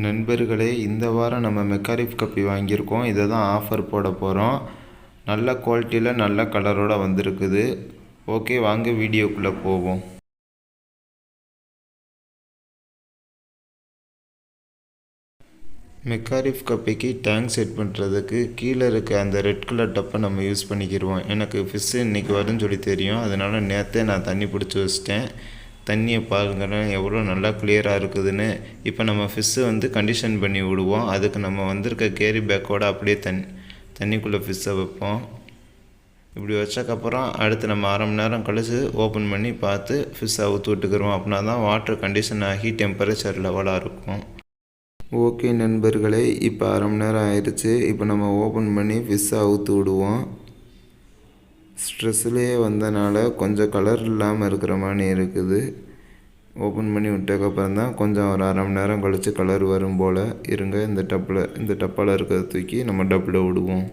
நண்பர்களே, இந்த வாரம் நம்ம மெக்காரிஃப் கப்பி வாங்கியிருக்கோம். இதை தான் ஆஃபர் போட போகிறோம். நல்ல குவாலிட்டியில் நல்ல கலரோடு வந்திருக்குது. ஓகே, வாங்க வீடியோக்குள்ளே போவோம். மெக்காரிஃப் கப்பிக்கு டேங்க் செட் பண்ணுறதுக்கு கீழே இருக்க அந்த ரெட் கலர் டப்பை நம்ம யூஸ் பண்ணிக்கிடுவோம். எனக்கு ஃபிஷ்ஷு இன்றைக்கி வரும்னு சொல்லி தெரியும். அதனால் நேற்றே நான் தண்ணி பிடிச்சி வச்சிட்டேன். தண்ணியை பாருங்களேன் எவ்வளோ நல்லா கிளியராக இருக்குதுன்னு. இப்போ நம்ம ஃபிஷ்ஷை கண்டிஷன் பண்ணி விடுவோம். அதுக்கு நம்ம வந்திருக்க கேரி பேக்கோடு அப்படியே தண்ணிக்குள்ளே ஃபிஷ்ஷை வைப்போம். இப்படி வச்சக்கப்புறம் அடுத்து நம்ம அரை மணி நேரம் கழித்து ஓப்பன் பண்ணி பார்த்து ஃபிஷ்ஷை அவுத்து விட்டுக்கிறோம். அப்படின்னா தான் வாட்டர் கண்டிஷன் ஆகி டெம்பரேச்சர் லெவலாக இருக்கும். ஓகே நண்பர்களே, இப்போ அரை மணி நேரம் ஆயிடுச்சு. இப்போ நம்ம ஓப்பன் பண்ணி ஃபிஷ்ஷை அவுத்து விடுவோம். ஸ்ட்ரெஸ்லேயே வந்தனால கொஞ்சம் கலர் இல்லாமல் இருக்கிற மாதிரி இருக்குது. ஓப்பன் பண்ணி விட்டதுக்கப்புறம் தான் கொஞ்சம் ஒரு அரை மணி நேரம் கழித்து கலர் வரும் போல் இருங்க. இந்த டப்பாவில் இருக்கிறத தூக்கி நம்ம டப்பில் விடுவோம்.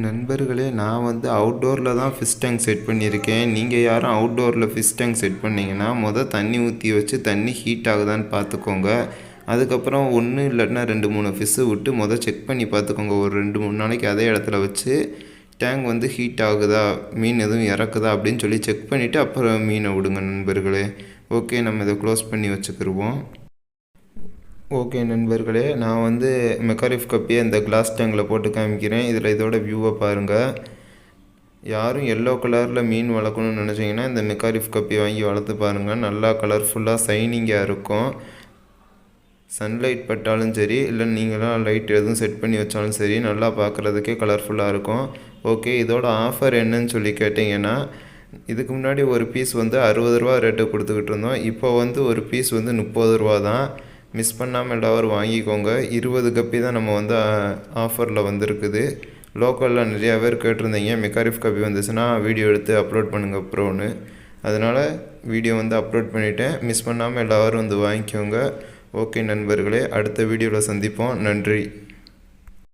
நண்பர்களே, நான் அவுட்டோரில் தான் ஃபிஷ் டேங்க் செட் பண்ணியிருக்கேன். நீங்கள் யாரும் அவுட்டோரில் ஃபிஷ் டேங்க் செட் பண்ணிங்கன்னா தண்ணி ஊற்றி வச்சு தண்ணி ஹீட் ஆகுதான்னு பார்த்துக்கோங்க. அதுக்கப்புறம் 1 இல்லைன்னா 2-3 ஃபிஷ்ஷு விட்டு செக் பண்ணி பார்த்துக்கோங்க. ஒரு 2-3 நாளைக்கு அதே இடத்துல வச்சு டேங்க் ஹீட் ஆகுதா, மீன் எதுவும் இறக்குதா அப்படின்னு சொல்லி செக் பண்ணிவிட்டு அப்புறம் மீனை விடுங்க நண்பர்களே. ஓகே, நம்ம இதை க்ளோஸ் பண்ணி வச்சுக்கிடுவோம். ஓகே நண்பர்களே, நான் மெக்காரிஃப் கப்பியை இந்த கிளாஸ் டேங்கில் போட்டு காமிக்கிறேன். இதில் இதோட வியூவை பாருங்கள். யாரும் எல்லோ கலரில் மீன் வளர்க்கணும்னு நினச்சிங்கன்னா இந்த மெக்காரிஃப் கப்பி வாங்கி வளர்த்து பாருங்கள். நல்லா கலர்ஃபுல்லாக ஷைனிங்காக இருக்கும். சன்லைட் பட்டாலும் சரி, இல்லை நீங்களாம் லைட் எதுவும் செட் பண்ணி வச்சாலும் சரி, நல்லா பார்க்குறதுக்கே கலர்ஃபுல்லாக இருக்கும். ஓகே, இதோட ஆஃபர் என்னன்னு சொல்லி கேட்டிங்கன்னா, இதுக்கு முன்னாடி ஒரு பீஸ் 60 ரூபா ரேட்டு கொடுத்துக்கிட்டு இருந்தோம். இப்போ ஒரு பீஸ் 30 ரூபா தான். மிஸ் பண்ணாமல் எல்லோரும் வாங்கிக்கோங்க. 20 கப்பி தான் நம்ம ஆஃபரில் வந்திருக்குது. லோக்கலில் நிறையா பேர் கேட்டிருந்தீங்க, மெக்காரிஃப் கப்பி வந்துச்சுன்னா வீடியோ எடுத்து அப்லோட் பண்ணுங்கள் ப்ரோன்னு. அதனால் வீடியோ அப்லோட் பண்ணிவிட்டேன். மிஸ் பண்ணாமல் எல்லோரும் வாங்கிக்கோங்க. ஓகே நண்பர்களே, அடுத்த வீடியோவில் சந்திப்போம். நன்றி.